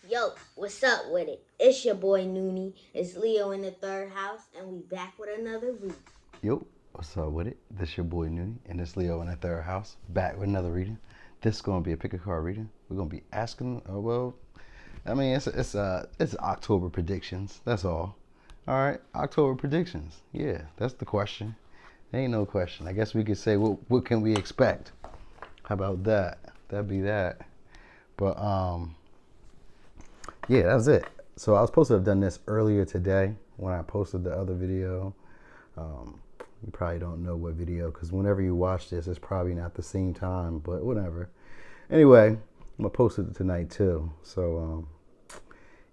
Yo, what's up with it? It's your boy Noonie. It's Leo in the third house, and we back with another read. Yo, what's up with it? This your boy Noonie, and this Leo in the third house, back with another reading. This is gonna be a pick a card reading. We're gonna be asking, it's October predictions. That's all. All right, October predictions. Yeah, that's the question. There ain't no question. I guess we could say what can we expect? How about that? That'd be that. But yeah, that's it. So I was supposed to have done this earlier today when I posted the other video. You probably don't know what video because whenever you watch this, it's probably not the same time, but whatever. Anyway, I'm gonna post it tonight too. So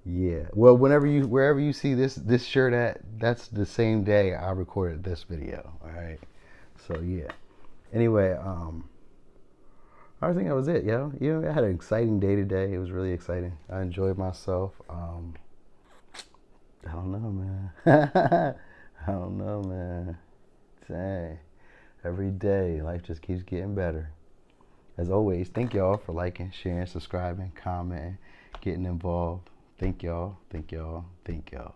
yeah. Well, wherever you see this shirt at, that's the same day I recorded this video. All right. So yeah. Anyway, I think that was it. Yeah. I had an exciting day today. It was really exciting. I enjoyed myself. I don't know, man. I don't know, man. Dang. Every day, life just keeps getting better. As always, thank y'all for liking, sharing, subscribing, commenting, getting involved. Thank y'all. Thank y'all. Thank y'all.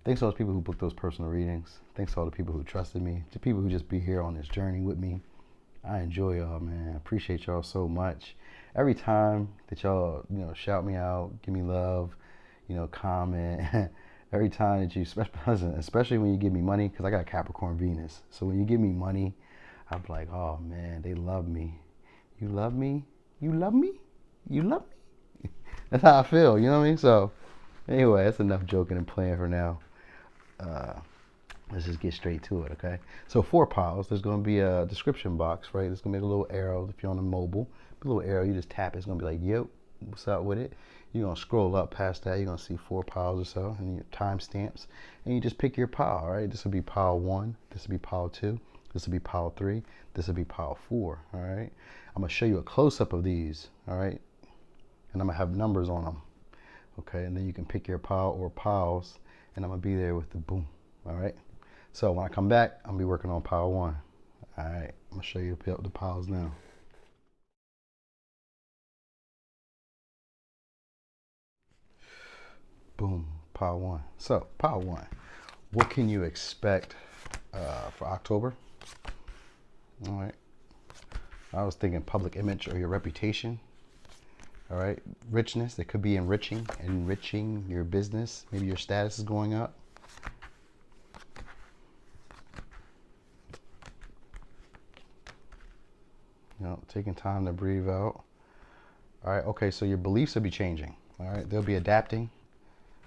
Thanks to all those people who booked those personal readings. Thanks to all the people who trusted me. To people who just be here on this journey with me. I enjoy y'all, man. Appreciate y'all so much. Every time that y'all, shout me out, give me love, comment. Every time that you, especially when you give me money, because I got Capricorn Venus. So when you give me money, I'm like, oh man, they love me. You love me? You love me? You love me? That's how I feel, you know what I mean? So anyway, that's enough joking and playing for now. Let's just get straight to it, okay? So 4 piles, there's going to be a description box, right? There's going to be a little arrow if you're on a mobile. A little arrow, you just tap it. It's going to be like, yo, what's up with it? You're going to scroll up past that. You're going to see 4 piles or so and your timestamps. And you just pick your pile, all right? This will be pile 1. This will be pile 2. This will be pile 3. This will be pile 4, all right? I'm going to show you a close-up of these, all right? And I'm going to have numbers on them, okay? And then you can pick your pile or piles, and I'm going to be there with the boom, all right? So when I come back, I'm going to be working on pile 1. All right, I'm going to show you the piles now. Boom, pile 1. So pile 1, what can you expect for October? All right, I was thinking public image or your reputation. All right, richness, it could be enriching your business. Maybe your status is going up. Taking time to breathe out. All right, okay, so your beliefs will be changing. All right, they'll be adapting.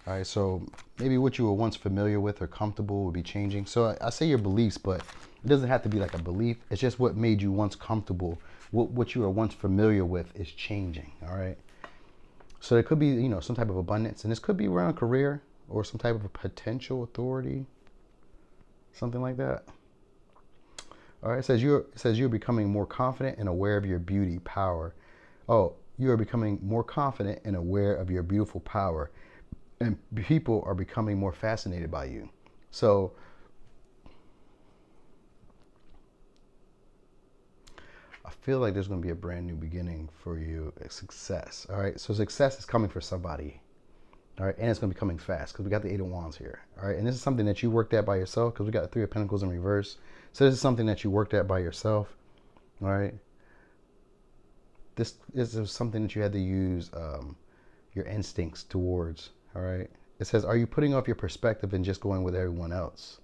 All right, so maybe what you were once familiar with or comfortable will be changing. So I say your beliefs, but it doesn't have to be like a belief. It's just what made you once comfortable. What you were once familiar with is changing. All right. So it could be, some type of abundance, and this could be around a career or some type of a potential authority, something like that. All right, it says you're becoming more confident and aware of your beauty, power. Oh, you are becoming more confident and aware of your beautiful power, and people are becoming more fascinated by you. So I feel like there's going to be a brand new beginning for you, success. All right, so success is coming for somebody. All right, and it's going to be coming fast because we got the 8 of Wands here. All right, and this is something that you worked at by yourself because we got the 3 of Pentacles in reverse. So this is something that you worked at by yourself. All right, this is something that you had to use your instincts towards. All right, it says, are you putting off your perspective and just going with everyone else?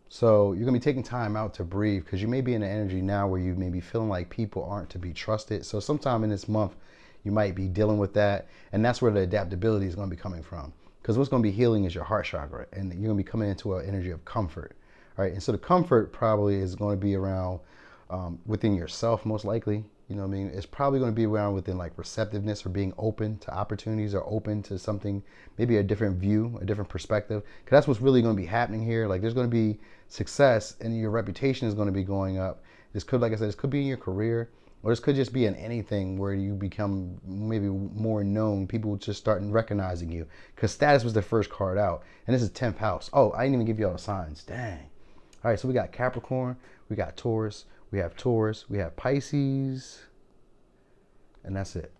So you're going to be taking time out to breathe because you may be in an energy now where you may be feeling like people aren't to be trusted. So sometime in this month, you might be dealing with that. And that's where the adaptability is going to be coming from. Because what's going to be healing is your heart chakra. And you're going to be coming into an energy of comfort. All right. And so the comfort probably is going to be around within yourself, most likely. You know what I mean? It's probably going to be around within like receptiveness or being open to opportunities or open to something, maybe a different view, a different perspective. Because that's what's really going to be happening here. Like there's going to be success and your reputation is going to be going up. This could, like I said, this could be in your career or this could just be in anything where you become maybe more known. People will just start recognizing you because status was the first card out. And this is 10th house. Oh, I didn't even give you all the signs. Dang. All right, so we got Capricorn, we got Taurus, we have Pisces, and that's it.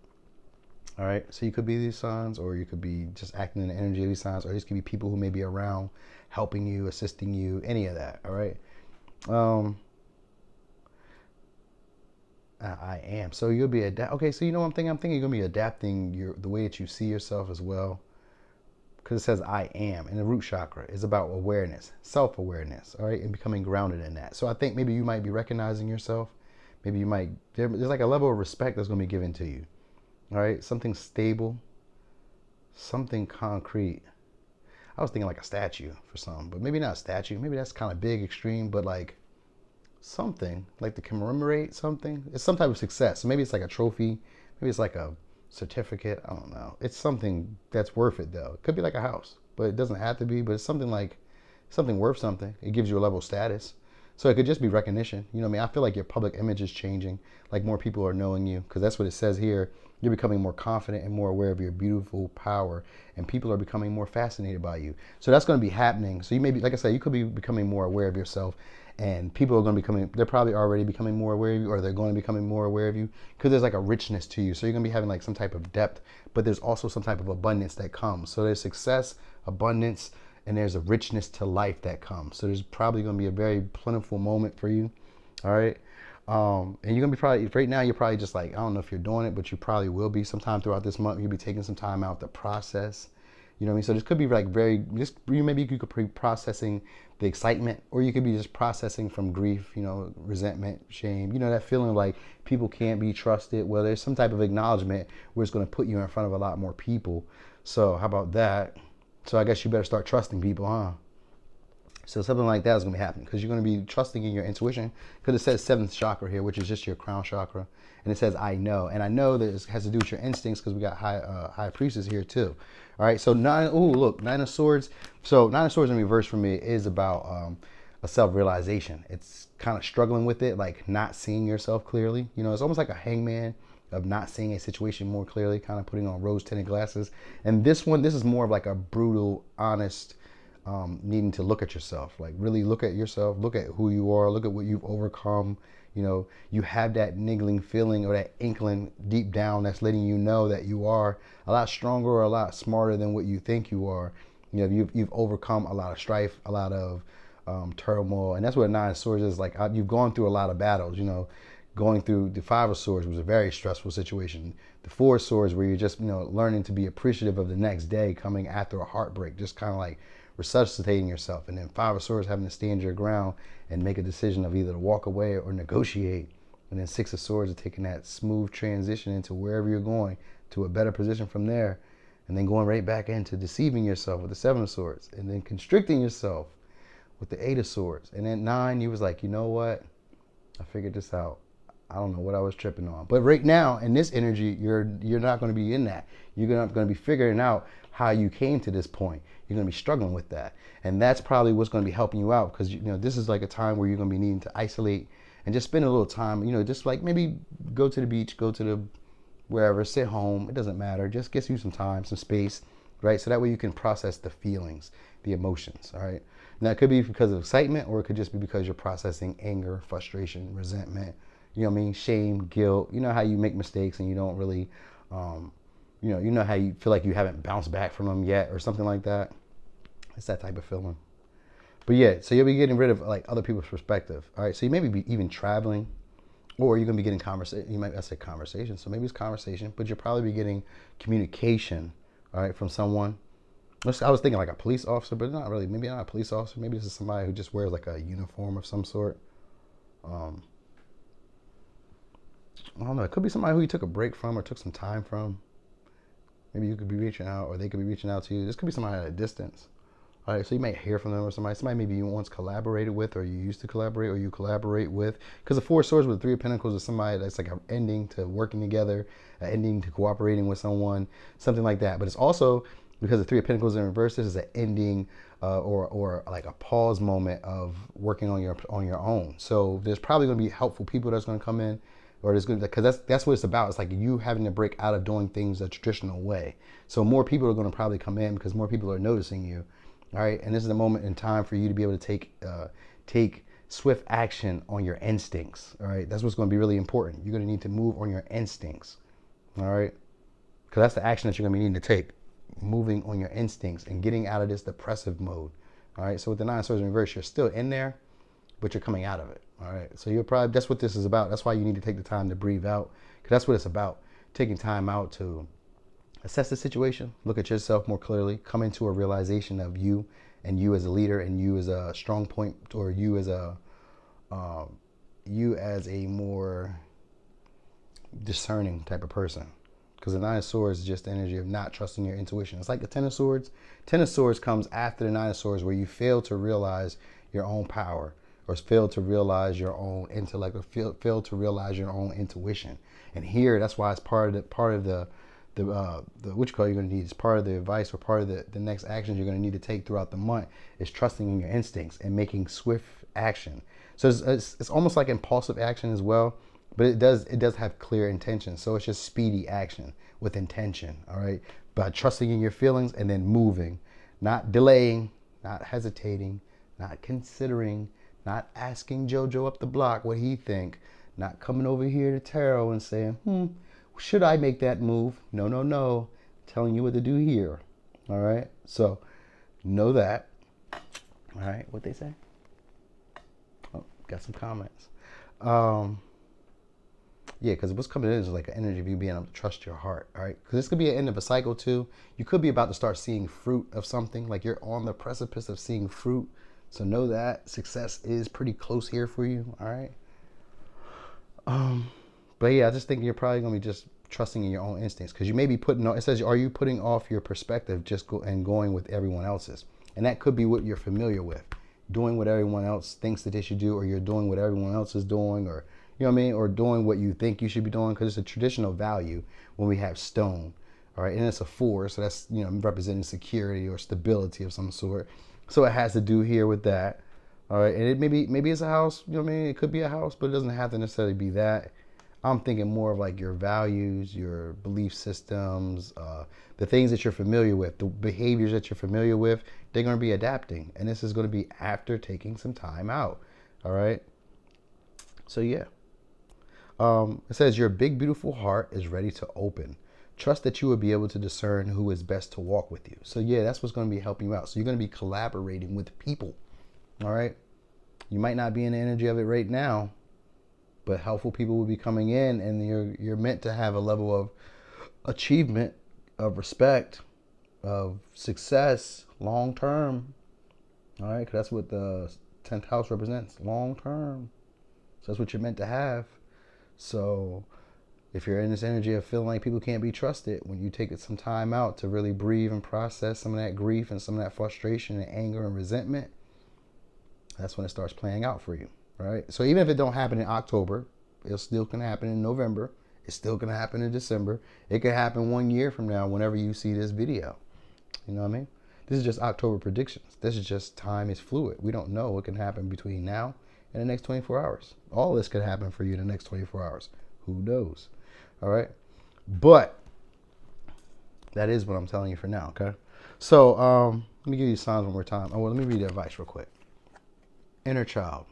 All right. So you could be these signs, or you could be just acting in the energy of these signs, or these could be people who may be around helping you, assisting you, any of that. All right. Um, I am. So you'll be okay. So you know what I'm thinking. I'm thinking you're gonna be adapting the way that you see yourself as well, because it says I am, and the root chakra is about awareness, self-awareness. All right, and becoming grounded in that. So I think maybe you might be recognizing yourself. Maybe you might. There's like a level of respect that's gonna be given to you. All right, something stable, something concrete. I was thinking like a statue for some, but maybe not a statue. Maybe that's kind of big, extreme, but like something like to commemorate something. It's some type of success. So maybe it's like a trophy. Maybe it's like a certificate. I don't know. It's something that's worth it though. It could be like a house, but it doesn't have to be. But it's something like something worth something. It gives you a level of status. So it could just be recognition. You know what I mean? I feel like your public image is changing. Like more people are knowing you, because that's what it says here. You're becoming more confident and more aware of your beautiful power, and people are becoming more fascinated by you. So that's going to be happening. So you may be, like I said, you could be becoming more aware of yourself, and people are going to be becoming, they're probably already becoming more aware of you, or they're going to be becoming more aware of you, because there's like a richness to you. So you're going to be having like some type of depth, but there's also some type of abundance that comes. So there's success, abundance, and there's a richness to life that comes. So there's probably going to be a very plentiful moment for you. All right. And you're going to be probably, right now, you're probably just like, I don't know if you're doing it, but you probably will be sometime throughout this month. You'll be taking some time out to process. You know what I mean? So this could be like maybe you could be processing the excitement, or you could be just processing from grief, you know, resentment, shame, you know, that feeling of like people can't be trusted. Well, there's some type of acknowledgement where it's going to put you in front of a lot more people. So how about that? So I guess you better start trusting people, huh? So something like that is going to be happening, because you're going to be trusting in your intuition, because it says seventh chakra here, which is just your crown chakra. And it says, I know. And I know that it has to do with your instincts, because we got high priestess here too. All right. So nine of swords. So nine of swords in reverse for me is about a self-realization. It's kind of struggling with it, like not seeing yourself clearly. You know, it's almost like a hangman of not seeing a situation more clearly, kind of putting on rose-tinted glasses. And this is more of like a brutal, honest, needing to look at yourself, like really look at yourself, look at who you are, look at what you've overcome. You know, you have that niggling feeling or that inkling deep down that's letting you know that you are a lot stronger or a lot smarter than what you think you are. You know, you've overcome a lot of strife, a lot of turmoil, and that's what Nine of Swords is like. You've gone through a lot of battles. You know, going through the Five of Swords was a very stressful situation. The Four of Swords, where you're just, you know, learning to be appreciative of the next day coming after a heartbreak, just kind of like resuscitating yourself. And then Five of Swords, having to stand your ground and make a decision of either to walk away or negotiate. And then Six of Swords are taking that smooth transition into wherever you're going to a better position from there. And then going right back into deceiving yourself with the Seven of Swords. And then constricting yourself with the Eight of Swords. And then Nine, you was like, you know what? I figured this out. I don't know what I was tripping on. But right now, in this energy, you're not going to be in that. You're not going to be figuring out how you came to this point. You're going to be struggling with that. And that's probably what's going to be helping you out, because, you know, this is like a time where you're going to be needing to isolate and just spend a little time, you know, just like maybe go to the beach, go to the wherever, sit home. It doesn't matter. Just get you some time, some space, right? So that way you can process the feelings, the emotions, all right? Now, it could be because of excitement, or it could just be because you're processing anger, frustration, resentment, you know what I mean? Shame, guilt. You know how you make mistakes and you don't really, you know how you feel like you haven't bounced back from them yet, or something like that. It's that type of feeling. But yeah, so you'll be getting rid of like other people's perspective. All right, so you maybe be even traveling, or you're gonna be getting conversation. I say conversation, so maybe it's conversation, but you'll probably be getting communication, all right, from someone. I was thinking like a police officer, but not really. Maybe not a police officer. Maybe this is somebody who just wears like a uniform of some sort. I don't know. It could be somebody who you took a break from or took some time from. Maybe you could be reaching out, or they could be reaching out to you. This could be somebody at a distance. All right, so you might hear from them, or somebody maybe you once collaborated with, or you used to collaborate, or you collaborate with. Because the Four of Swords with the Three of Pentacles is somebody that's like an ending to working together, an ending to cooperating with someone, something like that. But it's also, because the Three of Pentacles in reverse, this is an ending or like a pause moment of working on your own. So there's probably going to be helpful people that's going to come in, or there's going to, because that's what it's about. It's like you having to break out of doing things a traditional way. So more people are going to probably come in because more people are noticing you. All right, and this is a moment in time for you to be able to take swift action on your instincts. All right, that's what's going to be really important. You're going to need to move on your instincts. All right, because that's the action that you're going to be needing to take. Moving on your instincts and getting out of this depressive mode. All right. So with the 9 of Swords in reverse, you're still in there, but you're coming out of it. All right. So you're probably, that's what this is about. That's why you need to take the time to breathe out, because that's what it's about. Taking time out to assess the situation, look at yourself more clearly, come into a realization of you and you as a leader and you as a strong point, or you as a more discerning type of person. Because the 9 of Swords is just the energy of not trusting your intuition. It's like the 10 of Swords. 10 of Swords comes after the 9 of Swords, where you fail to realize your own power, or fail to realize your own intellect, or fail to realize your own intuition. And here, that's why it's part of the which card you're going to need. It's part of the advice, or part of the next actions you're going to need to take throughout the month is trusting in your instincts and making swift action. So it's almost like impulsive action as well, but it does have clear intention. So it's just speedy action with intention. All right, by trusting in your feelings and then moving, not delaying, not hesitating, not considering, not asking JoJo up the block what he think, not coming over here to tarot and saying, should I make that move? No, no, no. I'm telling you what to do here. All right. So know that. All right. What they say? Oh, got some comments. Yeah, because what's coming in is like an energy of you being able to trust your heart. All right. Because this could be an end of a cycle too. You could be about to start seeing fruit of something. Like you're on the precipice of seeing fruit. So know that success is pretty close here for you. All right. But yeah, I just think you're probably going to be just trusting in your own instincts, because you may be it says, are you putting off your perspective and going with everyone else's? And that could be what you're familiar with, doing what everyone else thinks that they should do, or you're doing what everyone else is doing, or, you know what I mean? Or doing what you think you should be doing, because it's a traditional value when we have stone. All right. And it's a 4. So that's, representing security or stability of some sort. So it has to do here with that. All right. And it maybe it's a house, it could be a house, but it doesn't have to necessarily be that. I'm thinking more of like your values, your belief systems, the things that you're familiar with, the behaviors that you're familiar with, they're going to be adapting. And this is going to be after taking some time out. All right. So, yeah. It says your big, beautiful heart is ready to open. Trust that you will be able to discern who is best to walk with you. So, yeah, that's what's going to be helping you out. So you're going to be collaborating with people. All right. You might not be in the energy of it right now, but helpful people will be coming in, and you're meant to have a level of achievement, of respect, of success, long term. All right, because that's what the 10th house represents, long term. So that's what you're meant to have. So if you're in this energy of feeling like people can't be trusted, when you take some time out to really breathe and process some of that grief and some of that frustration and anger and resentment, that's when it starts playing out for you. Right? So even if it don't happen in October, it still can happen in November. It's still going to happen in December. It could happen 1 year from now whenever you see this video. You know what I mean? This is just October predictions. This is just time is fluid. We don't know what can happen between now and the next 24 hours. All this could happen for you in the next 24 hours. Who knows? All right? But that is what I'm telling you for now, okay? So let me give you signs one more time. Oh, well, let me read the advice real quick. Inner child.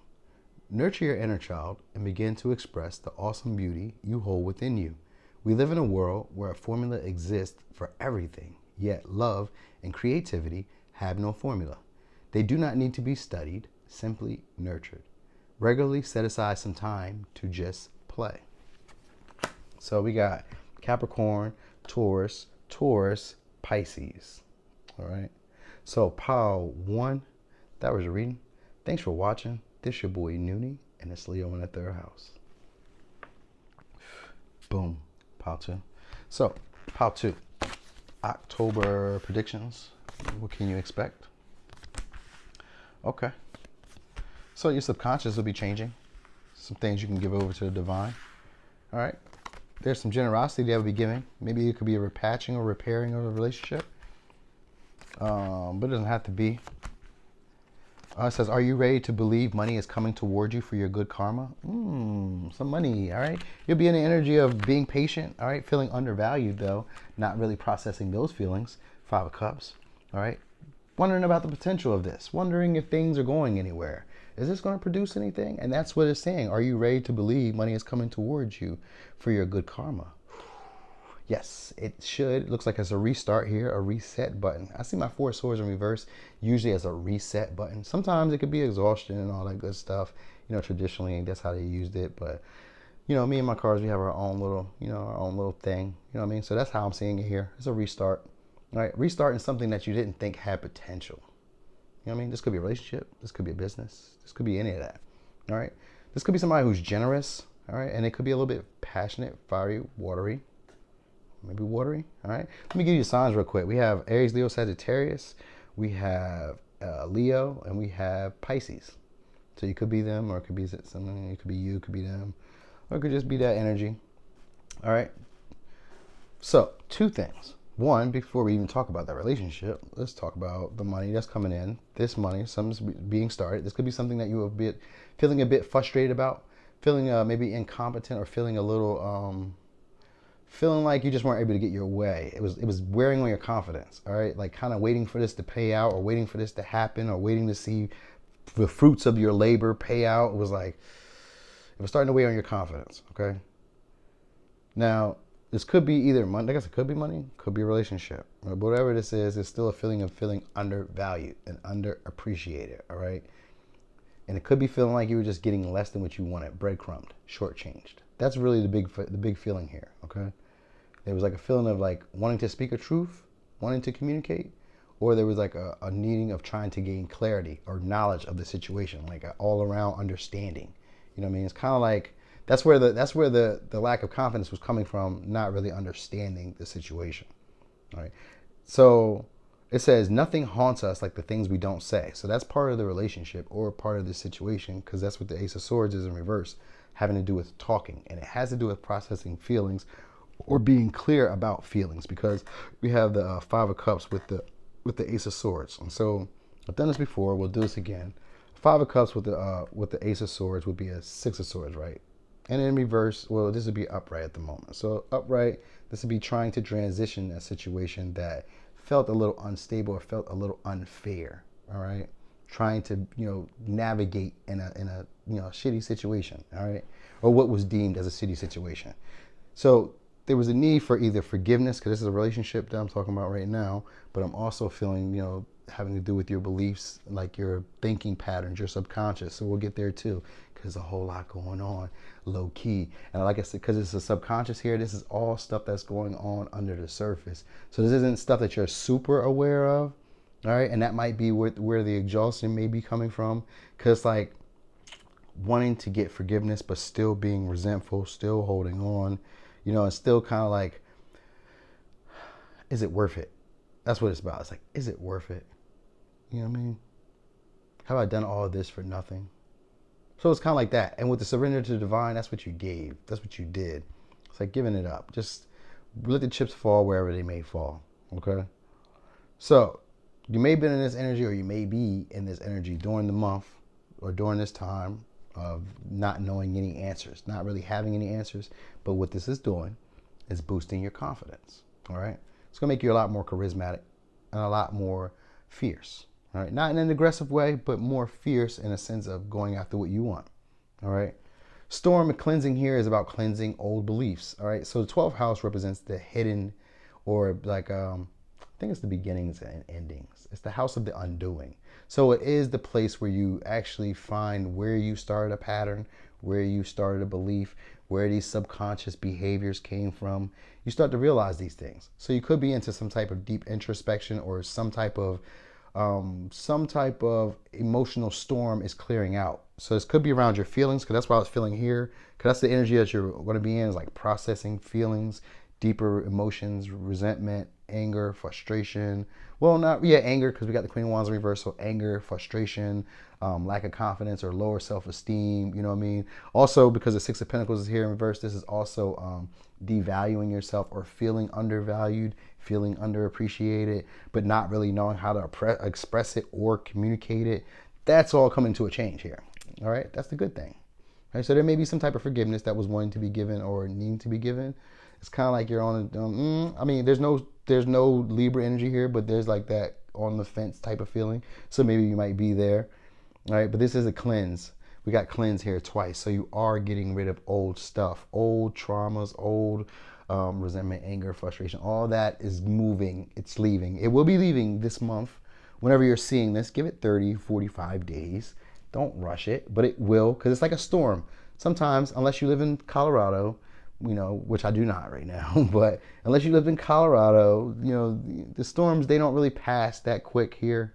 Nurture your inner child and begin to express the awesome beauty you hold within you. We live in a world where a formula exists for everything, yet love and creativity have no formula. They do not need to be studied, simply nurtured. Regularly set aside some time to just play. So we got Capricorn, Taurus, Pisces. All right. So pile 1, that was your reading. Thanks for watching. This your boy Noonie, and it's Leo in the 3rd house. Boom. Pile 2. So, pile 2. October predictions. What can you expect? Okay. So your subconscious will be changing. Some things you can give over to the divine. All right. There's some generosity that will be giving. Maybe it could be a repatching or repairing of a relationship. But it doesn't have to be. It says, are you ready to believe money is coming toward you for your good karma? Some money, all right? You'll be in the energy of being patient, all right? Feeling undervalued, though. Not really processing those feelings. 5 of Cups, all right? Wondering about the potential of this. Wondering if things are going anywhere. Is this going to produce anything? And that's what it's saying. Are you ready to believe money is coming towards you for your good karma? Yes, it should. It looks like it's a restart here, a reset button. I see my Four of Swords in reverse usually as a reset button. Sometimes it could be exhaustion and all that good stuff. You know, traditionally that's how they used it. But you know, me and my cards, we have our own little, our own little thing. You know what I mean? So that's how I'm seeing it here. It's a restart. All right, restarting something that you didn't think had potential. You know what I mean? This could be a relationship. This could be a business. This could be any of that. All right. This could be somebody who's generous. All right. And it could be a little bit passionate, fiery, watery. Maybe watery. All right. Let me give you signs real quick. We have Aries, Leo, Sagittarius. We have Leo, and we have Pisces. So you could be them, or it could be something. It could be you, it could be them, or it could just be that energy. All right. So, two things. One, before we even talk about that relationship, let's talk about the money that's coming in. This money, something's being started. This could be something that you are feeling a bit frustrated about, feeling maybe incompetent, or feeling a little, feeling like you just weren't able to get your way. It was wearing on your confidence. All right, like kind of waiting for this to pay out, or waiting for this to happen, or waiting to see the fruits of your labor pay out. It was starting to weigh on your confidence. Okay. Now, this could be either money. I guess it could be money, could be a relationship. But whatever this is, it's still a feeling of feeling undervalued and underappreciated. All right. And it could be feeling like you were just getting less than what you wanted, breadcrumbed, shortchanged. That's really the big feeling here. Okay. There was like a feeling of like wanting to speak a truth, wanting to communicate, or there was like a needing of trying to gain clarity or knowledge of the situation, like an all around understanding. You know what I mean? It's kind of like that's where the lack of confidence was coming from, not really understanding the situation. All right. So it says nothing haunts us like the things we don't say. So that's part of the relationship or part of the situation, because that's what the Ace of Swords is in reverse, having to do with talking, and it has to do with processing feelings or being clear about feelings, because we have the Five of Cups with the Ace of Swords. And so I've done this before. We'll do this again. Five of Cups with the Ace of Swords would be a Six of Swords, right? And in reverse, well, this would be upright at the moment. So upright, this would be trying to transition a situation that felt a little unstable or felt a little unfair. All right, trying to navigate in a shitty situation. All right, or what was deemed as a shitty situation. So there was a need for either forgiveness, because this is a relationship that I'm talking about right now, but I'm also feeling having to do with your beliefs, like your thinking patterns, your subconscious. So we'll get there too, because there's a whole lot going on low key. And like I said, because it's a subconscious here, this is all stuff that's going on under the surface. So this isn't stuff that you're super aware of. All right. And that might be where the exhaustion may be coming from, because like wanting to get forgiveness, but still being resentful, still holding on, and still kind of like, is it worth it? That's what it's about. It's like, is it worth it? You know what I mean? Have I done all of this for nothing? So it's kind of like that. And with the surrender to the divine, that's what you gave. That's what you did. It's like giving it up. Just let the chips fall wherever they may fall. Okay? So you may have been in this energy, or you may be in this energy during the month or during this time of not knowing any answers, not really having any answers. But what this is doing is boosting your confidence. All right? It's going to make you a lot more charismatic and a lot more fierce. All right, not in an aggressive way, but more fierce in a sense of going after what you want. All right. Storm and cleansing here is about cleansing old beliefs. All right. So the 12th house represents the hidden, or like I think it's the beginnings and endings. It's the house of the undoing. So it is the place where you actually find where you started a pattern, where you started a belief, where these subconscious behaviors came from. You start to realize these things. So you could be into some type of deep introspection, or some type of emotional storm is clearing out. So this could be around your feelings, because that's what I was feeling here. Because that's the energy that you're going to be in, is like processing feelings, deeper emotions, resentment, anger, frustration. Well, anger, because we got the Queen of Wands in reverse. So anger, frustration, lack of confidence, or lower self-esteem. You know what I mean? Also, because the Six of Pentacles is here in reverse, this is also devaluing yourself, or feeling undervalued, feeling underappreciated, but not really knowing how to express it or communicate it. That's all coming to a change here. All right, that's the good thing. All right, so there may be some type of forgiveness that was wanting to be given or needing to be given. It's kind of like you're on I mean, there's no Libra energy here, but there's like that on the fence type of feeling. So maybe you might be there. All right, but this is a cleanse. We got cleanse here twice. So you are getting rid of old stuff, old traumas, old resentment, anger, frustration. All that is moving. It's leaving. It will be leaving this month. Whenever you're seeing this, give it 30, 45 days. Don't rush it, but it will, because it's like a storm. Sometimes, unless you live in Colorado, which I do not right now, but unless you live in Colorado, the storms, they don't really pass that quick here.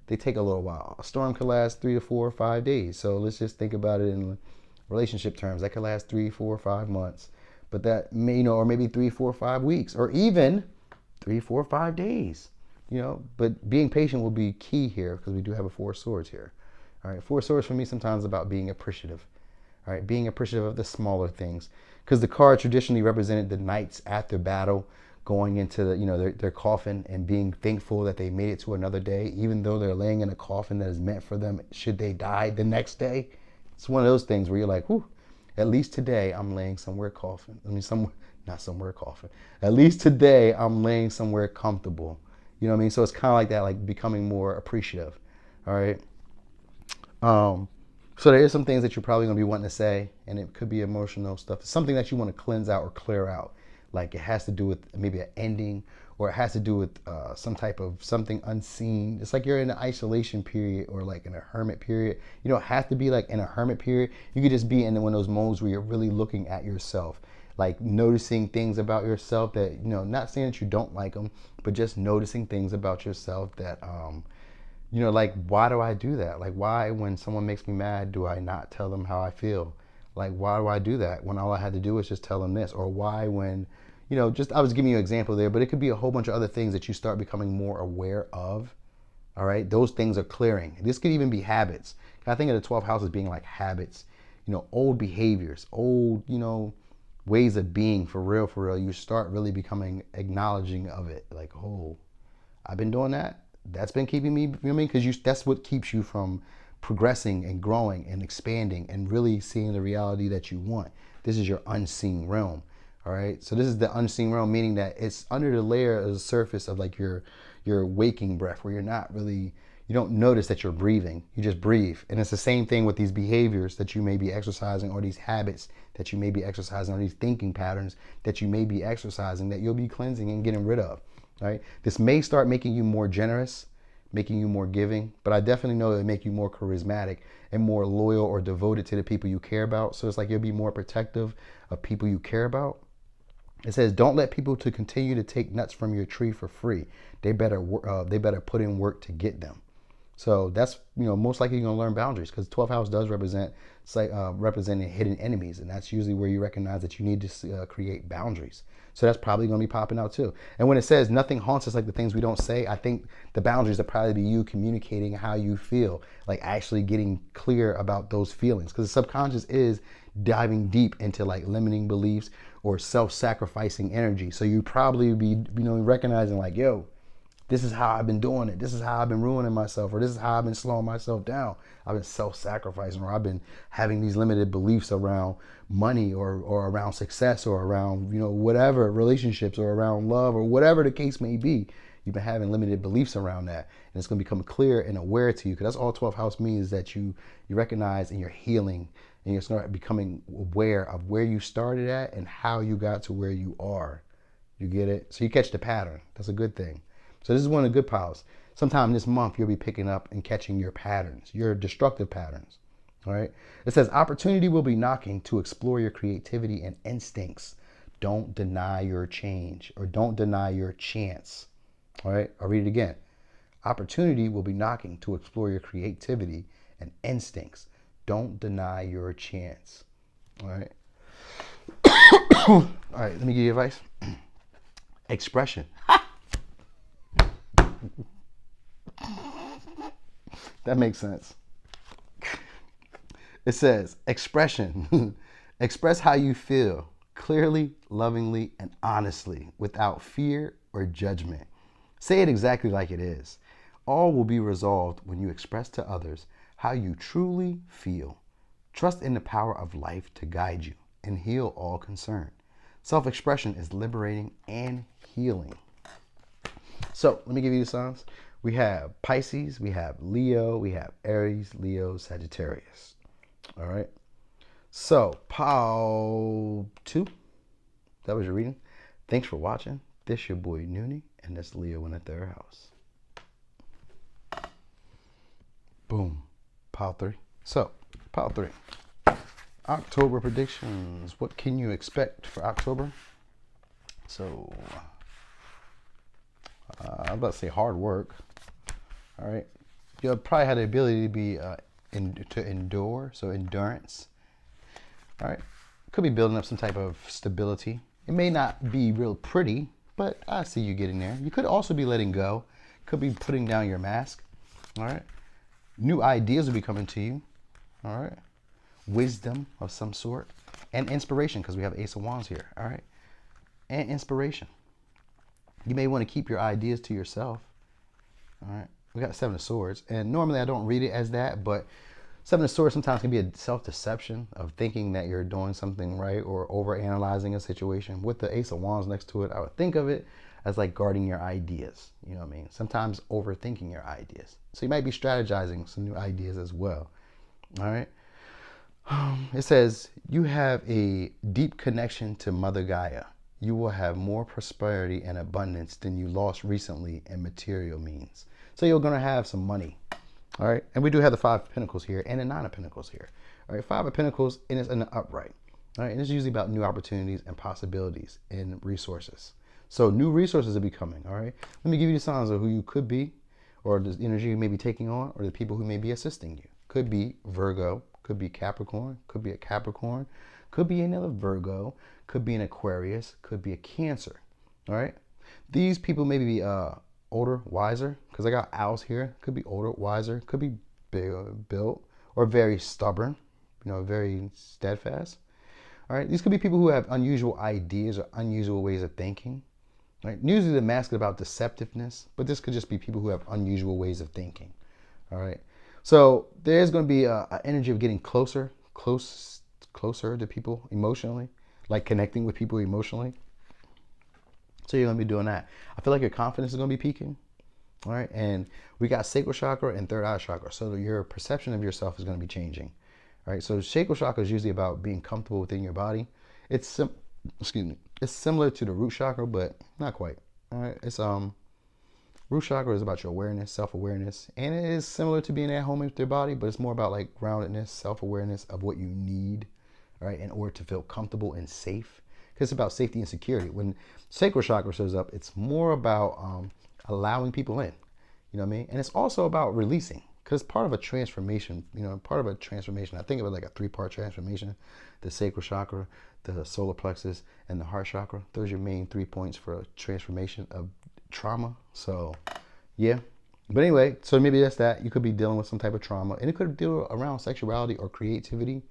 They take a little while. A storm could last 3 to 4 or 5 days. So let's just think about it in relationship terms. That could last 3, 4, 5 months. But that may, or maybe 3, 4, 5 weeks, or even 3, 4, 5 days. But being patient will be key here, because we do have a Four of Swords here. All right, Four of Swords for me sometimes is about being appreciative. All right, being appreciative of the smaller things, because the card traditionally represented the knights after battle, going into their coffin and being thankful that they made it to another day, even though they're laying in a coffin that is meant for them should they die the next day. It's one of those things where you're like, whew, at least today I'm laying somewhere coffin. Not somewhere coffin. At least today I'm laying somewhere comfortable. You know what I mean? So it's kind of like that, like becoming more appreciative. All right. So there is some things that you're probably going to be wanting to say, and it could be emotional stuff. It's something that you want to cleanse out or clear out. Like it has to do with maybe an ending, or it has to do with some type of something unseen. It's like you're in an isolation period, or like in a hermit period. You don't have to be like in a hermit period. You could just be in one of those modes where you're really looking at yourself, like noticing things about yourself that, not saying that you don't like them, but just noticing things about yourself that, like, why do I do that? Like, why, when someone makes me mad, do I not tell them how I feel? Like, why do I do that when all I had to do was just tell them this? Or why, when, I was giving you an example there, but it could be a whole bunch of other things that you start becoming more aware of. All right. Those things are clearing. This could even be habits. I think of the 12th house as being like habits, old behaviors, old, ways of being, for real, for real. You start really becoming acknowledging of it. Like, oh, I've been doing that. That's been keeping me, because that's what keeps you from progressing and growing and expanding and really seeing the reality that you want. This is your unseen realm. All right. So this is the unseen realm, meaning that it's under the layer of the surface of like your waking breath, where you're not really, you don't notice that you're breathing. You just breathe. And it's the same thing with these behaviors that you may be exercising, or these habits that you may be exercising, or these thinking patterns that you may be exercising, that you'll be cleansing and getting rid of. Right? This may start making you more generous, making you more giving, but I definitely know it'll make you more charismatic and more loyal or devoted to the people you care about. So it's like you'll be more protective of people you care about. It says, don't let people to continue to take nuts from your tree for free. They better put in work to get them. So that's, most likely you're going to learn boundaries, because 12th house does represent representing hidden enemies. And that's usually where you recognize that you need to create boundaries. So that's probably going to be popping out too. And when it says nothing haunts us like the things we don't say, I think the boundaries are probably be you communicating how you feel, like actually getting clear about those feelings, because the subconscious is diving deep into like limiting beliefs or self-sacrificing energy. So you probably be, recognizing like, yo, this is how I've been doing it. This is how I've been ruining myself, or this is how I've been slowing myself down. I've been self-sacrificing, or I've been having these limited beliefs around money, or around success, or around, whatever, relationships, or around love, or whatever the case may be. You've been having limited beliefs around that. And it's going to become clear and aware to you, because that's all 12th house means, that you recognize and you're healing, and you're start becoming aware of where you started at and how you got to where you are. You get it? So you catch the pattern. That's a good thing. So this is one of the good piles. Sometime this month, you'll be picking up and catching your patterns, your destructive patterns. All right. It says opportunity will be knocking to explore your creativity and instincts. Don't deny your change, or don't deny your chance. All right. I'll read it again. Opportunity will be knocking to explore your creativity and instincts. Don't deny your chance. All right. All right. Let me give you advice. Expression. That makes sense. It says expression. Express how you feel clearly, lovingly, and honestly, without fear or judgment. Say it exactly like it is. All will be resolved when you express to others how you truly feel. Trust in the power of life to guide you and heal all concern. Self-expression is liberating and healing. So let me give you the signs. We have Pisces, we have Leo, we have Aries, Leo, Sagittarius. All right. So, Paul 2, that was your reading. Thanks for watching. This your boy Noonie, and that's Leo in the third house. Boom. Pile 3. So, Pile 3. October predictions. What can you expect for October? So, I'm about to say hard work. All right. You'll probably have the ability to be to endure, so endurance. All right. Could be building up some type of stability. It may not be real pretty, but I see you getting there. You could also be letting go. Could be putting down your mask. All right. New ideas will be coming to you. All right. Wisdom of some sort. And inspiration, because we have Ace of Wands here. All right. And inspiration. You may want to keep your ideas to yourself. All right. We got Seven of Swords. And normally I don't read it as that, but Seven of Swords sometimes can be a self-deception of thinking that you're doing something right or over-analyzing a situation. With the Ace of Wands next to it, I would think of it as like guarding your ideas. You know what I mean? Sometimes overthinking your ideas. So you might be strategizing some new ideas as well. All right. It says, you have a deep connection to Mother Gaia. You will have more prosperity and abundance than you lost recently in material means. So you're going to have some money. All right. And we do have the Five of Pentacles here and the Nine of Pentacles here. All right. Five of Pentacles, and it's in the upright. All right. And it's usually about new opportunities and possibilities and resources. So new resources will be coming. All right. Let me give you the signs of who you could be, or the energy you may be taking on, or the people who may be assisting you. Could be Virgo, could be Capricorn, could be a Capricorn, could be another Virgo, could be an Aquarius, could be a Cancer. All right. These people may be older, wiser, because I got owls here. Could be older, wiser, could be big, built, or very stubborn, you know, very steadfast. All right. These could be people who have unusual ideas or unusual ways of thinking. Right? Usually the mask is about deceptiveness, but this could just be people who have unusual ways of thinking. All right. So there's going to be an energy of getting closer to people emotionally, like connecting with people emotionally. So you're going to be doing that. I feel like your confidence is going to be peaking. All right. And we got sacral chakra and third eye chakra. So your perception of yourself is going to be changing. All right. So sacral chakra is usually about being comfortable within your body. It's similar to the root chakra, but not quite. All right. It's root chakra is about your awareness, self-awareness, and it is similar to being at home with your body, but it's more about like groundedness, self-awareness of what you need, right, in order to feel comfortable and safe. Because it's about safety and security. When sacral chakra shows up, it's more about allowing people in. You know what I mean? And it's also about releasing, because part of a transformation, you know, I think of it like a 3-part transformation: the sacral chakra, the solar plexus, and the heart chakra. Those are your main 3 points for a transformation of trauma. So yeah, but anyway, so maybe that's that. You could be dealing with some type of trauma, and it could deal around sexuality or creativity,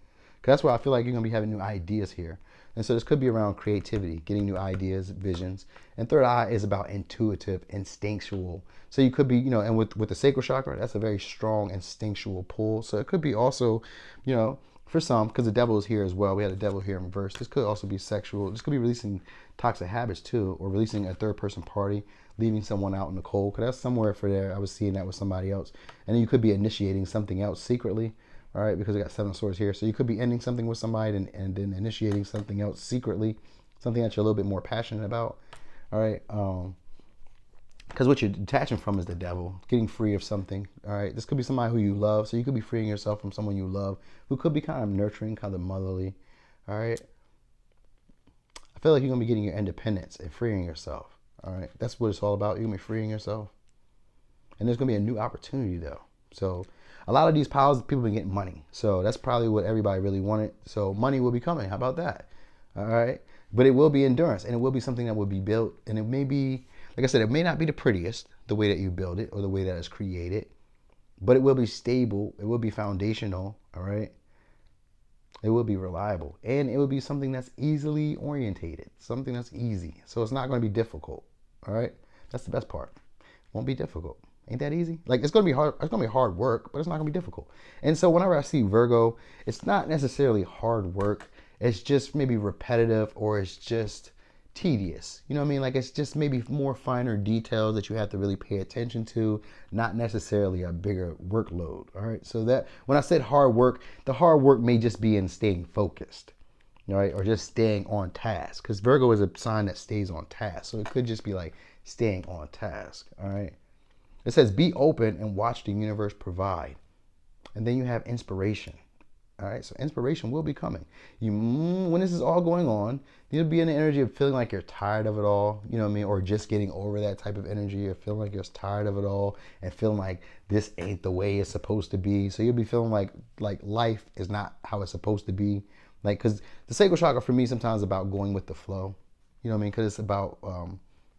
because that's where I feel like you're gonna be having new ideas here. And so this could be around creativity, getting new ideas, visions. And third eye is about intuitive, instinctual. So you could be, you know, and with the sacral chakra, that's a very strong instinctual pull. So it could be also, you know, for some, because the devil is here as well. We had the devil here in reverse. This could also be sexual. This could be releasing toxic habits too, or releasing a third person party, leaving someone out in the cold. Because that's somewhere for there. I was seeing that with somebody else. And then you could be initiating something else secretly. All right, because I got 7 of swords here. So you could be ending something with somebody and then initiating something else secretly, something that you're a little bit more passionate about. All right, because what you're detaching from is the devil, getting free of something. All right, this could be somebody who you love. So you could be freeing yourself from someone you love, who could be kind of nurturing, kind of motherly. All right, I feel like you're going to be getting your independence and freeing yourself. All right, that's what it's all about. You're going to be freeing yourself. And there's going to be a new opportunity, though. So a lot of these piles, people been getting money. So that's probably what everybody really wanted. So money will be coming. How about that? All right. But it will be endurance, and it will be something that will be built. And it may be, like I said, it may not be the prettiest, the way that you build it or the way that it's created, but it will be stable. It will be foundational. All right. It will be reliable, and it will be something that's easily orientated, something that's easy. So it's not going to be difficult. All right. That's the best part. Won't be difficult. Ain't that easy? Like, it's going to be hard. It's going to be hard work, but it's not going to be difficult. And so whenever I see Virgo, it's not necessarily hard work. It's just maybe repetitive, or it's just tedious. You know what I mean? Like it's just maybe more finer details that you have to really pay attention to, not necessarily a bigger workload. All right. So that when I said hard work, the hard work may just be in staying focused, all right, or just staying on task. Because Virgo is a sign that stays on task. So it could just be like staying on task. All right. It says be open and watch the universe provide. And then you have inspiration. All right, so inspiration will be coming. When this is all going on, you'll be in the energy of feeling like you're tired of it all, you know what I mean? Or just getting over that type of energy, or feeling like you're tired of it all and feeling like this ain't the way it's supposed to be. So you'll be feeling like life is not how it's supposed to be. Like, because the sacral chakra for me sometimes is about going with the flow, you know what I mean? Because it's about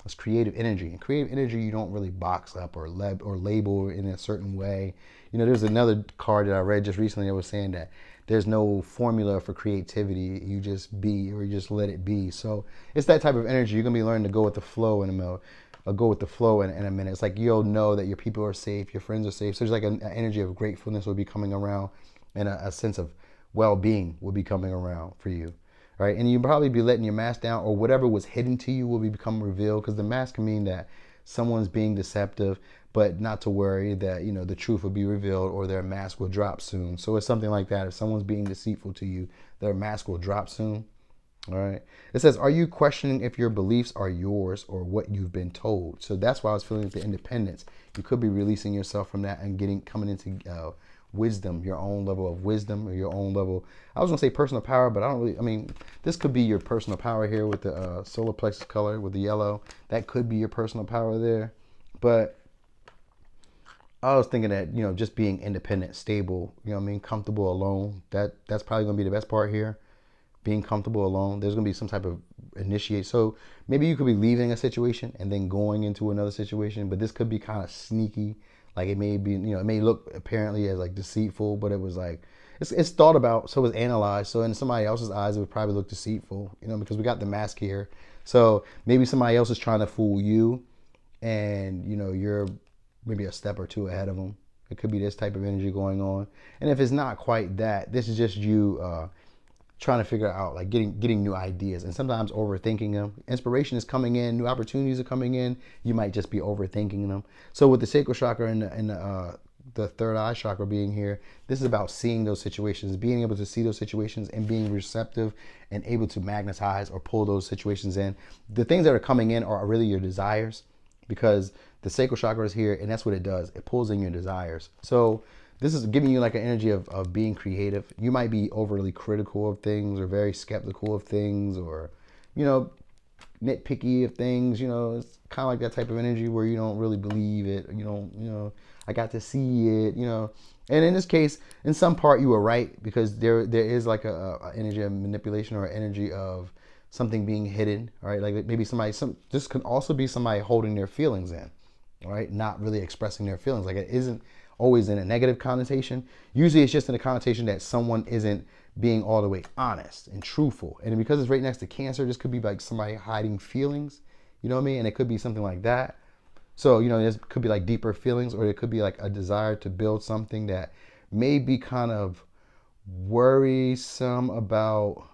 it's creative energy. And creative energy you don't really box up or label in a certain way. You know, there's another card that I read just recently that was saying that there's no formula for creativity. You just be, or you just let it be. So it's that type of energy. You're gonna be learning to go with the flow in a minute. Go with the flow in a minute. It's like you'll know that your people are safe, your friends are safe. So there's like an energy of gratefulness will be coming around, and a sense of well-being will be coming around for you. Right, and you'll probably be letting your mask down, or whatever was hidden to you will become revealed, because the mask can mean that someone's being deceptive, but not to worry that, you know, the truth will be revealed or their mask will drop soon. So it's something like that. If someone's being deceitful to you, their mask will drop soon. All right. It says, are you questioning if your beliefs are yours or what you've been told? So that's why I was feeling the independence. You could be releasing yourself from that and coming into wisdom, your own level of wisdom, or your own level. I was gonna say personal power, but I don't really. I mean, this could be your personal power here with the solar plexus color with the yellow. That could be your personal power there, but I was thinking that, you know, just being independent, stable, you know what I mean, comfortable alone. That's probably gonna be the best part here. Being comfortable alone. There's gonna be some type of initiate. So maybe you could be leaving a situation and then going into another situation, but this could be kind of sneaky. Like it may be, you know, it may look apparently as like deceitful, but it was like it's thought about, so it was analyzed. So in somebody else's eyes, it would probably look deceitful, you know, because we got the mask here. So maybe somebody else is trying to fool you, and you know you're maybe a step or two ahead of them. It could be this type of energy going on. And if it's not quite that, this is just you trying to figure out, like getting new ideas, and sometimes overthinking them. Inspiration is coming in, new opportunities are coming in. You might just be overthinking them. So with the sacral chakra and the third eye chakra being here, this is about seeing those situations, being able to see those situations and being receptive and able to magnetize or pull those situations in. The things that are coming in are really your desires, because the sacral chakra is here, and that's what it does. It pulls in your desires. So this is giving you like an energy of being creative. You might be overly critical of things, or very skeptical of things, or, you know, nitpicky of things. You know, it's kind of like that type of energy where you don't really believe it. You know, I got to see it, you know. And in this case, in some part you were right, because there is like a energy of manipulation, or energy of something being hidden, all right? Like maybe this could also be somebody holding their feelings in, all right? Not really expressing their feelings. Like it isn't always in a negative connotation. Usually it's just in a connotation that someone isn't being all the way honest and truthful. And because it's right next to Cancer, this could be like somebody hiding feelings, you know what I mean? And it could be something like that. So, you know, this could be like deeper feelings, or it could be like a desire to build something that may be kind of worrisome about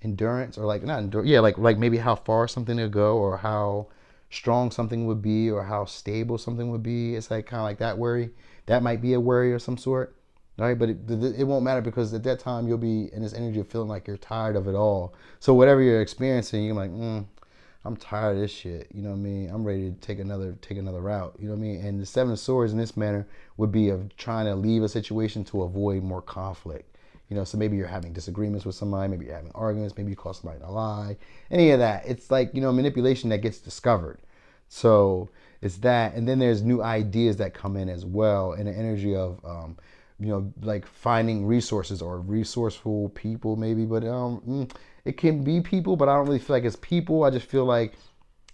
endurance, or like not endurance, yeah, like maybe how far something will go, or how strong something would be, or how stable something would be. It's like kind of like that worry. That might be a worry of some sort, right? But it won't matter, because at that time you'll be in this energy of feeling like you're tired of it all. So whatever you're experiencing, you're like, I'm tired of this shit. You know what I mean? I'm ready to take another route. You know what I mean? And the Seven of Swords in this manner would be of trying to leave a situation to avoid more conflict. You know, so maybe you're having disagreements with somebody, maybe you're having arguments, maybe you call somebody a lie, any of that. It's like, you know, manipulation that gets discovered. So it's that. And then there's new ideas that come in as well, in the energy of, you know, like finding resources or resourceful people maybe. But it can be people, but I don't really feel like it's people. I just feel like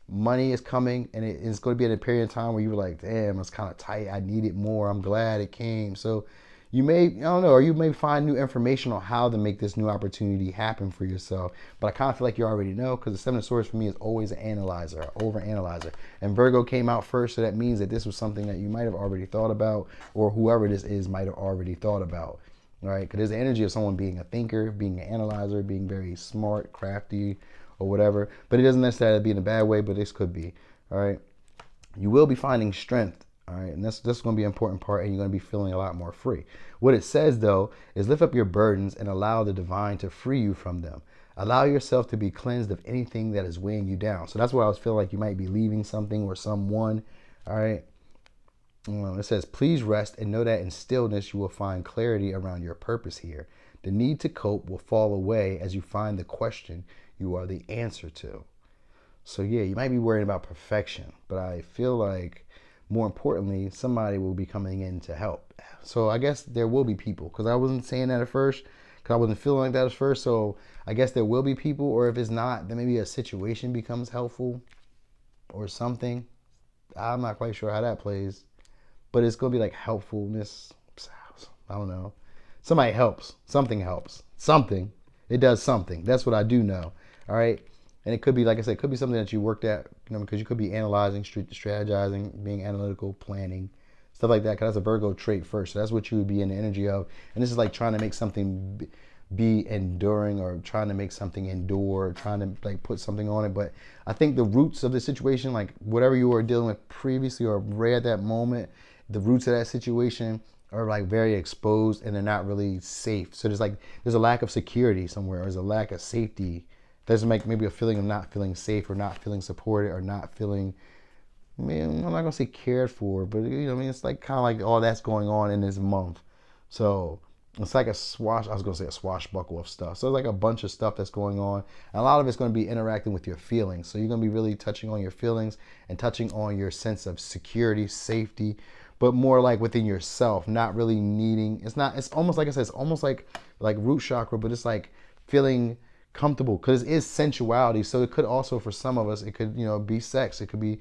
money is coming, and it's going to be at a period of time where you were like, damn, it's kind of tight. I need it more. I'm glad it came. So you may, I don't know, or you may find new information on how to make this new opportunity happen for yourself. But I kind of feel like you already know, because the Seven of Swords for me is always an analyzer, an over-analyzer. And Virgo came out first, so that means that this was something that you might have already thought about, or whoever this is might have already thought about, right? Because there's the energy of someone being a thinker, being an analyzer, being very smart, crafty, or whatever. But it doesn't necessarily be in a bad way, but this could be. All right. You will be finding strength. All right. And that's going to be an important part. And you're going to be feeling a lot more free. What it says, though, is lift up your burdens and allow the divine to free you from them. Allow yourself to be cleansed of anything that is weighing you down. So that's where I was feeling like you might be leaving something or someone. All right. It says, please rest and know that in stillness you will find clarity around your purpose here. The need to cope will fall away as you find the question you are the answer to. So yeah, you might be worried about perfection, but I feel like more importantly, somebody will be coming in to help. So I guess there will be people, because I wasn't saying that at first, because I wasn't feeling like that at first. So I guess there will be people, or if it's not, then maybe a situation becomes helpful or something. I'm not quite sure how that plays, but it's going to be like helpfulness. I don't know. Somebody helps. Something helps. Something. It does something. That's what I do know. All right. And it could be, like I said, it could be something that you worked at, because you could be analyzing, strategizing, being analytical, planning, stuff like that. Because that's a Virgo trait first. So that's what you would be in the energy of. And this is like trying to make something be enduring, or trying to make something endure, or trying to like put something on it. But I think the roots of the situation, like whatever you were dealing with previously or right at that moment, the roots of that situation are like very exposed and they're not really safe. So there's a lack of security somewhere, or there's a lack of safety. There's maybe a feeling of not feeling safe, or not feeling supported, or not feeling, I'm not gonna say cared for, but it's like kind of like all that's going on in this month. So it's like I was gonna say a swashbuckle of stuff. So it's like a bunch of stuff that's going on. And a lot of it's gonna be interacting with your feelings. So you're gonna be really touching on your feelings and touching on your sense of security, safety, but more like within yourself, not really needing, it's almost like I said, it's almost like root chakra, but it's like feeling comfortable, because it is sensuality. So it could also, for some of us, it could be sex. It could be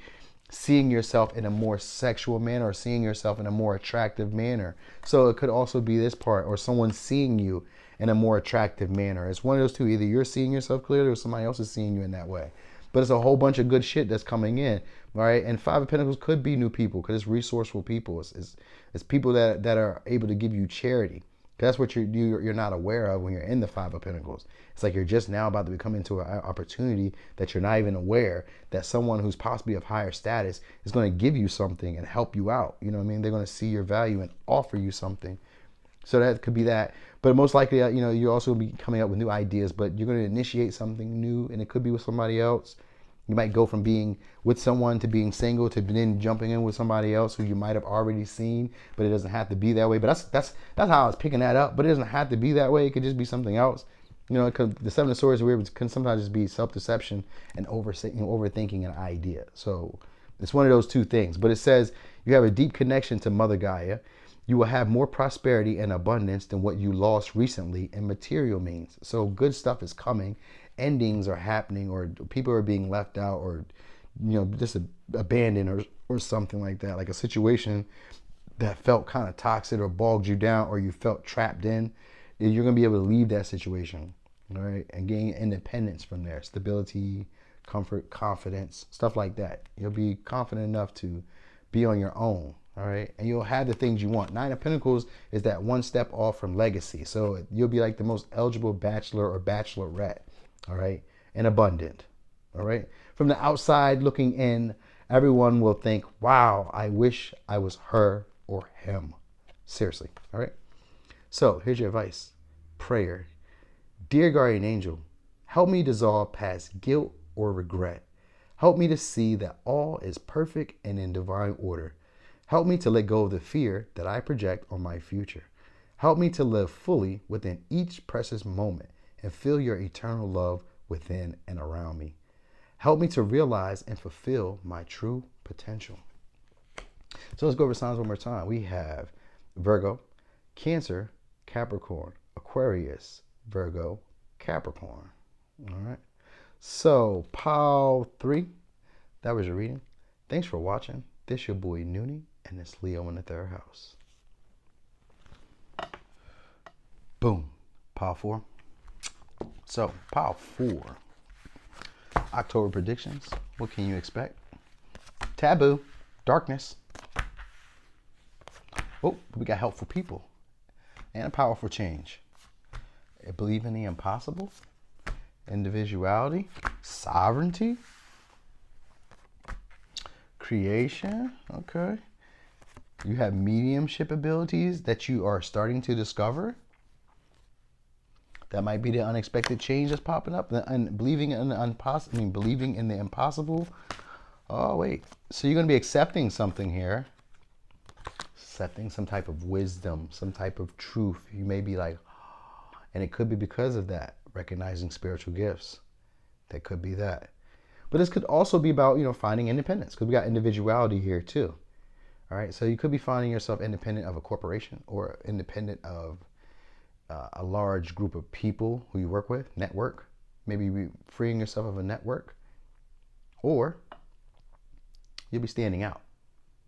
seeing yourself in a more sexual manner, or seeing yourself in a more attractive manner. So it could also be this part, or someone seeing you in a more attractive manner. It's one of those two. Either you're seeing yourself clearly, or somebody else is seeing you in that way. But it's a whole bunch of good shit that's coming in, right? And Five of Pentacles could be new people, because it's resourceful people. It's people that are able to give you charity. That's what you're not aware of when you're in the Five of Pentacles. It's like you're just now about to come into an opportunity that you're not even aware that someone who's possibly of higher status is going to give you something and help you out. You know what I mean? They're going to see your value and offer you something. So that could be that. But most likely, you also be coming up with new ideas, but you're going to initiate something new, and it could be with somebody else. You might go from being with someone to being single to then jumping in with somebody else who you might have already seen, but it doesn't have to be that way. But that's how I was picking that up. But it doesn't have to be that way. It could just be something else. The Seven of Swords can sometimes just be self-deception and overthinking an idea. So it's one of those two things. But it says you have a deep connection to Mother Gaia. You will have more prosperity and abundance than what you lost recently in material means. So good stuff is coming. Endings are happening, or people are being left out, or just abandoned, or something like that. Like a situation that felt kind of toxic or bogged you down, or you felt trapped in. You're going to be able to leave that situation, all right, and gain independence from there. Stability, comfort, confidence, stuff like that. You'll be confident enough to be on your own. All right. And you'll have the things you want. Nine of Pentacles is that one step off from legacy. So you'll be like the most eligible bachelor or bachelorette. All right. And abundant. All right. From the outside looking in, everyone will think, wow, I wish I was her or him. Seriously. All right. So here's your advice. Prayer. Dear guardian angel, help me dissolve past guilt or regret. Help me to see that all is perfect and in divine order. Help me to let go of the fear that I project on my future. Help me to live fully within each precious moment and feel your eternal love within and around me. Help me to realize and fulfill my true potential. So let's go over signs one more time. We have Virgo, Cancer, Capricorn, Aquarius, Virgo, Capricorn. All right. So, pile 3, that was your reading. Thanks for watching. This your boy Noonie, and it's Leo in the 3rd house. Boom. Pile 4. So, pile 4. October predictions. What can you expect? Taboo. Darkness. Oh, we got helpful people. And a powerful change. I believe in the impossible. Individuality. Sovereignty. Creation. Okay. You have mediumship abilities that you are starting to discover. That might be the unexpected change that's popping up. And believing in the believing in the impossible. Oh wait. So you're going to be accepting something here. Accepting some type of wisdom, some type of truth. You may be like, and it could be because of that, recognizing spiritual gifts. That could be that. But this could also be about, finding independence, because we got individuality here too. All right. So you could be finding yourself independent of a corporation or independent of a large group of people who you work with, network. Maybe freeing yourself of a network. Or you'll be standing out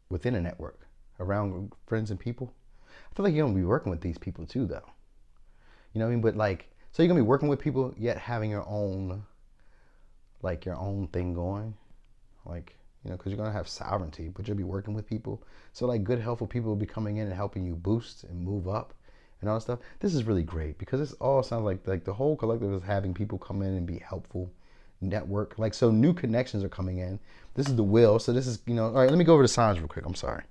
within a network around friends and people. I feel like you're going to be working with these people too, though. You know what I mean? But so you're going to be working with people, yet having your own thing going. Because you're going to have sovereignty, but you'll be working with people. So good, helpful people will be coming in and helping you boost and move up and all that stuff. This is really great because this all sounds like the whole collective is having people come in and be helpful, network. So new connections are coming in. This is the will. So this is, all right, let me go over the signs real quick. I'm sorry.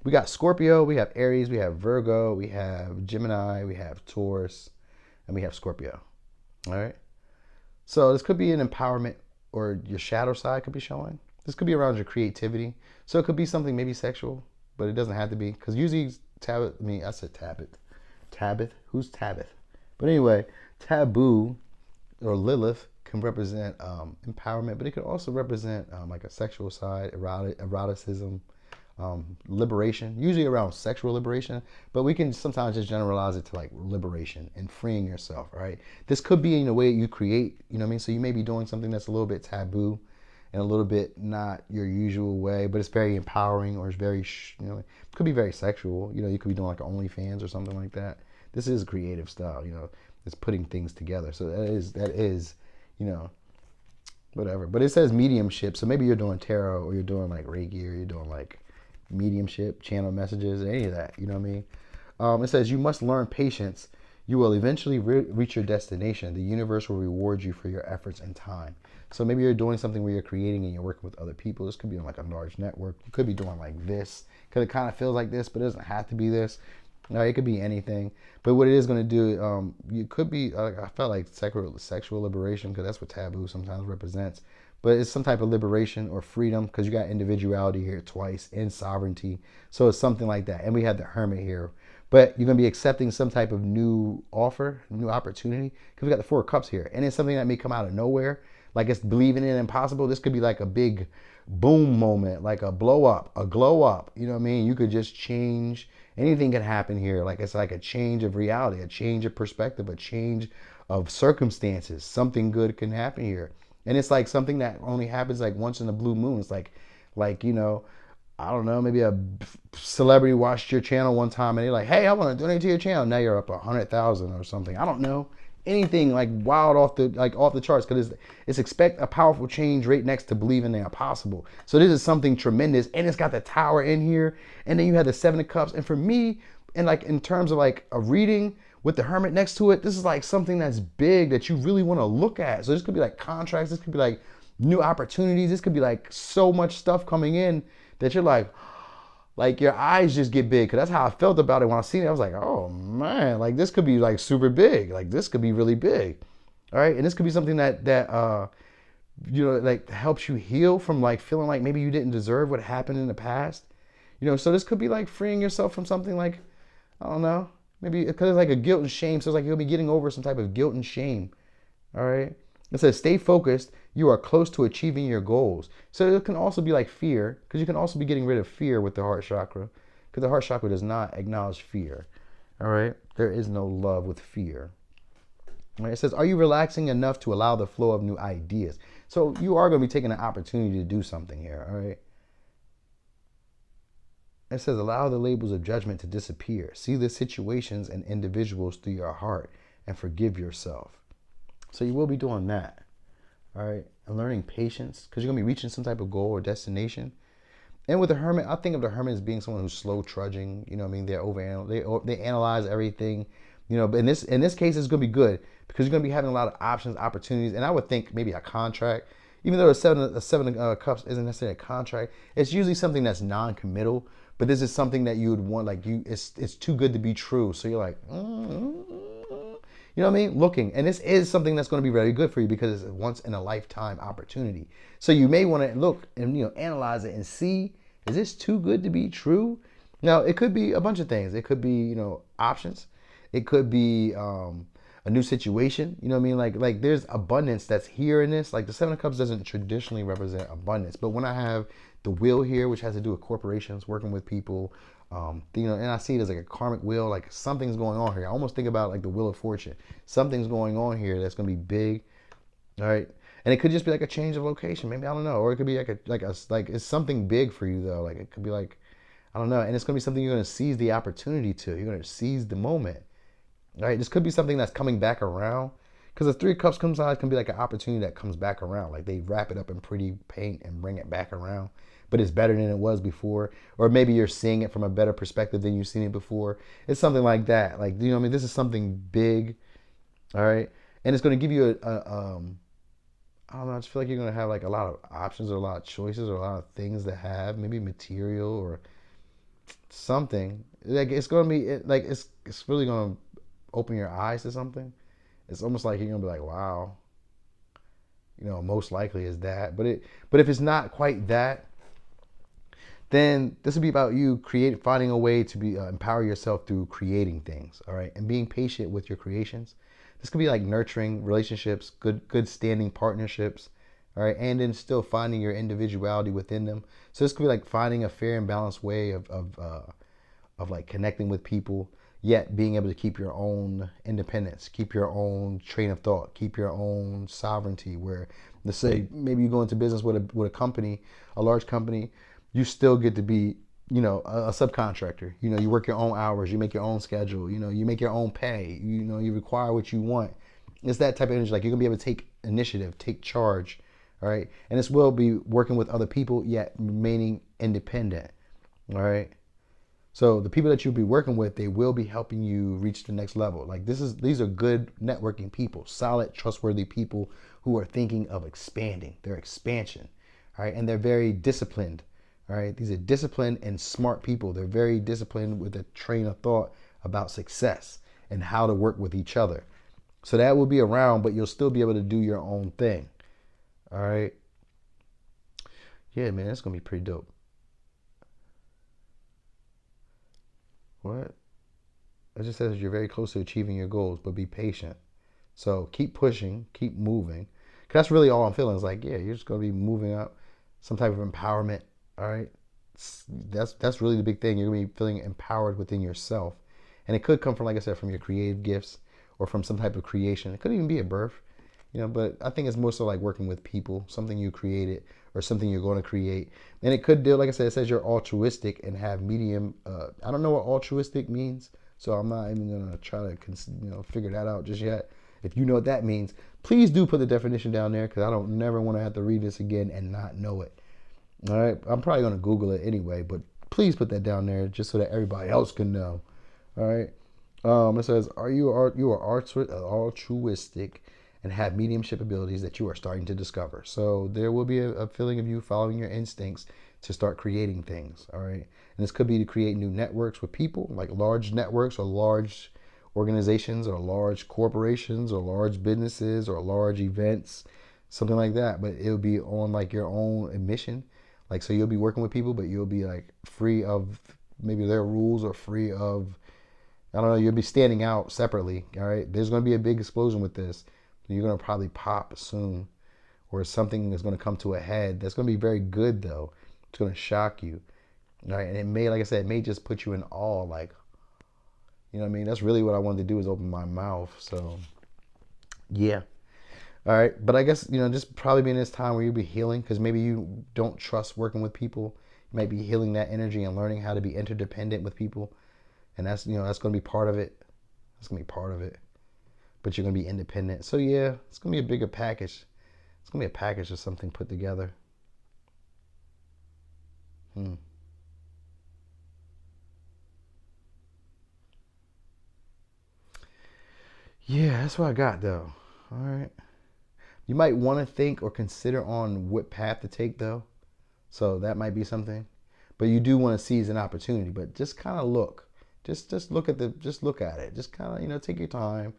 We got Scorpio, we have Aries, we have Virgo, we have Gemini, we have Taurus, and we have Scorpio. All right. So this could be an empowerment, or your shadow side could be showing. This could be around your creativity. So it could be something maybe sexual, but it doesn't have to be. Because usually I said Tabith. Who's Tabith? But anyway, Taboo or Lilith can represent empowerment, but it could also represent like a sexual side, eroticism, liberation, usually around sexual liberation, but we can sometimes just generalize it to liberation and freeing yourself, right? This could be in a way you create, you know what I mean? So you may be doing something that's a little bit taboo and a little bit not your usual way, but it's very empowering, or it's very, it could be very sexual. You could be doing like OnlyFans or something like that. This is creative style, it's putting things together. So that is, whatever. But it says mediumship, so maybe you're doing tarot, or you're doing Reiki, or you're doing mediumship, channel messages, any of that. You know what I mean? It says you must learn patience. You will eventually reach your destination. The universe will reward you for your efforts and time. So maybe you're doing something where you're creating and you're working with other people. This could be on a large network. You could be doing this because it kind of feels like this, but it doesn't have to be this. No, it could be anything. But what it is going to do, you could be, I felt like sexual liberation, because that's what taboo sometimes represents. But it's some type of liberation or freedom, because you got individuality here twice and sovereignty. So it's something like that. And we have the Hermit here. But you're going to be accepting some type of new offer, new opportunity, because we got the Four of Cups here. And it's something that may come out of nowhere. It's believing in impossible. This could be a big boom moment, like a blow up, a glow up. You know what I mean? You could just change. Anything can happen here. It's like a change of reality, a change of perspective, a change of circumstances. Something good can happen here. And it's something that only happens once in a blue moon. It's I don't know, maybe a celebrity watched your channel one time and they're like, hey, I want to donate to your channel. Now you're up 100,000 or something. I don't know. Anything wild off the charts, because it's expect a powerful change right next to believing the impossible. So this is something tremendous, and it's got the Tower in here, and then you have the Seven of Cups. And for me, and in terms of a reading with the Hermit next to it, this is something that's big that you really want to look at. So this could be contracts, this could be new opportunities, this could be so much stuff coming in that you're your eyes just get big, because that's how I felt about it when I seen it. I was like, oh man, this could be super big. This could be really big. All right. And this could be something that helps you heal from feeling maybe you didn't deserve what happened in the past. So this could be freeing yourself from something I don't know, maybe because it's a guilt and shame. So it's you'll be getting over some type of guilt and shame. All right. It says, stay focused. You are close to achieving your goals. So it can also be fear, because you can also be getting rid of fear with the heart chakra, because the heart chakra does not acknowledge fear. All right. There is no love with fear. All right. It says, are you relaxing enough to allow the flow of new ideas? So you are going to be taking an opportunity to do something here. All right. It says, allow the labels of judgment to disappear. See the situations and individuals through your heart and forgive yourself. So you will be doing that, all right? And learning patience, because you're going to be reaching some type of goal or destination. And with the Hermit, I think of the Hermit as being someone who's slow trudging. You know what I mean? They analyze everything. But in this case, it's going to be good because you're going to be having a lot of options, opportunities, and I would think maybe a contract. Even though a seven cups isn't necessarily a contract, it's usually something that's non-committal. But this is something that you would want, like it's too good to be true. So you're like, you know what I mean? Looking, and this is something that's going to be very good for you because it's a once in a lifetime opportunity. So you may want to look and analyze it and see, is this too good to be true? Now it could be a bunch of things. It could be options. It could be a new situation. You know what I mean? Like there's abundance that's here in this. Like the Seven of Cups doesn't traditionally represent abundance, but when I have the wheel here, which has to do with corporations, working with people, and I see it as like a karmic wheel, like something's going on here. I almost think about like the Wheel of Fortune. Something's going on here that's going to be big, all right? And it could just be like a change of location, maybe, I don't know, or it could be like it's something big for you though. Like it could be like, I don't know, and it's going to be something you're going to seize the opportunity to. You're going to seize the moment, all right? This could be something that's coming back around because the Three of Cups comes out. It can be like an opportunity that comes back around. Like they wrap it up in pretty paint and bring it back around, but it's better than it was before. Or maybe you're seeing it from a better perspective than you've seen it before. It's something like that. Like, what I mean? This is something big, all right? And it's going to give you I don't know, I just feel like you're going to have like a lot of options or a lot of choices or a lot of things to have, maybe material or something. Like it's going to be like it's really going to open your eyes to something. It's almost like you're going to be like, wow, most likely is that. But if it's not quite that, then this will be about you finding a way to be empower yourself through creating things, all right, and being patient with your creations. This could be like nurturing relationships, good standing partnerships, all right, and then still finding your individuality within them. So this could be like finding a fair and balanced way of like connecting with people, yet being able to keep your own independence, keep your own train of thought, keep your own sovereignty. Where, let's say, maybe you go into business with a company, a large company, you still get to be, a subcontractor. You work your own hours, you make your own schedule, you make your own pay, you require what you want. It's that type of energy. Like you're gonna be able to take initiative, take charge, all right? And this will be working with other people, yet remaining independent, all right? So the people that you'll be working with, they will be helping you reach the next level. Like these are good networking people, solid, trustworthy people who are thinking of expanding, their expansion, all right? And they're very disciplined, all right? These are disciplined and smart people. They're very disciplined with a train of thought about success and how to work with each other. So that will be around, but you'll still be able to do your own thing, all right? Yeah, man, that's gonna be pretty dope. What? It just says you're very close to achieving your goals, but be patient. So keep pushing, keep moving. 'Cause that's really all I'm feeling is like, yeah, you're just gonna be moving up, some type of empowerment. All right, that's really the big thing. You're gonna be feeling empowered within yourself, and it could come from, like I said, from your creative gifts or from some type of creation. It could even be a birth, But I think it's more so like working with people, something you created or something you're going to create. And it could deal, like I said, it says you're altruistic and have medium. I don't know what altruistic means, so I'm not even gonna try to figure that out just yet. If you know what that means, please do put the definition down there because I don't never want to have to read this again and not know it. All right, I'm probably gonna Google it anyway, but please put that down there just so that everybody else can know. All right. It says, you are altruistic and have mediumship abilities that you are starting to discover. So there will be a feeling of you following your instincts to start creating things. All right. And this could be to create new networks with people, like large networks or large organizations or large corporations or large businesses or large events, something like that. But it'll be on like your own mission. Like, so you'll be working with people, but you'll be like free of maybe their rules or free of, I don't know, you'll be standing out separately. All right. There's going to be a big explosion with this. You're going to probably pop soon, or something is going to come to a head. That's going to be very good, though. It's going to shock you. All right. And it may, like I said, it may just put you in awe. Like, what I mean? That's really what I wanted to do is open my mouth. So, yeah. All right. But I guess, just probably being this time where you'll be healing because maybe you don't trust working with people. You might be healing that energy and learning how to be interdependent with people. And that's, that's going to be part of it. That's going to be part of it. But you're going to be independent. So, yeah, it's going to be a bigger package. It's going to be a package of something put together. Hmm. Yeah, that's what I got though. All right. You might want to think or consider on what path to take though. So that might be something. But you do want to seize an opportunity, but just kind of look. Just look at it. Just kind of, take your time,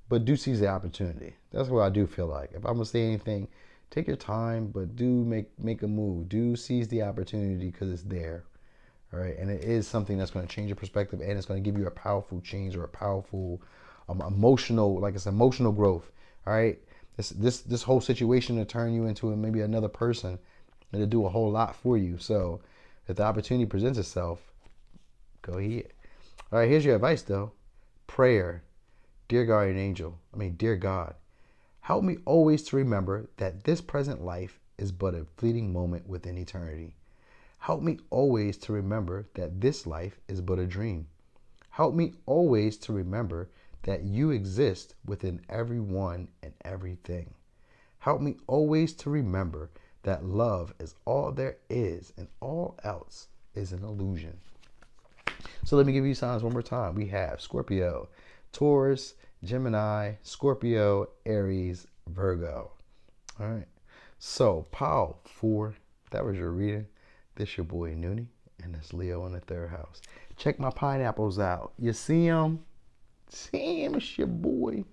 but do seize the opportunity. That's what I do feel like. If I'm gonna say anything, take your time, but do make a move. Do seize the opportunity because it's there. All right, and it is something that's going to change your perspective, and it's going to give you a powerful change or a powerful emotional, like it's emotional growth. All right, this whole situation to turn you into maybe another person, and to do a whole lot for you. So, if the opportunity presents itself, go ahead. All right, here's your advice though: prayer, dear guardian angel. Dear God, help me always to remember that this present life is but a fleeting moment within eternity. Help me always to remember that this life is but a dream. Help me always to remember that you exist within everyone and everything. Help me always to remember that love is all there is and all else is an illusion. So let me give you signs one more time. We have Scorpio, Taurus, Gemini, Scorpio, Aries, Virgo. All right. So, Paul, that was your reading. This your boy Noonie, and it's Leo in the third house. Check my pineapples out. You see them? See them? It's your boy.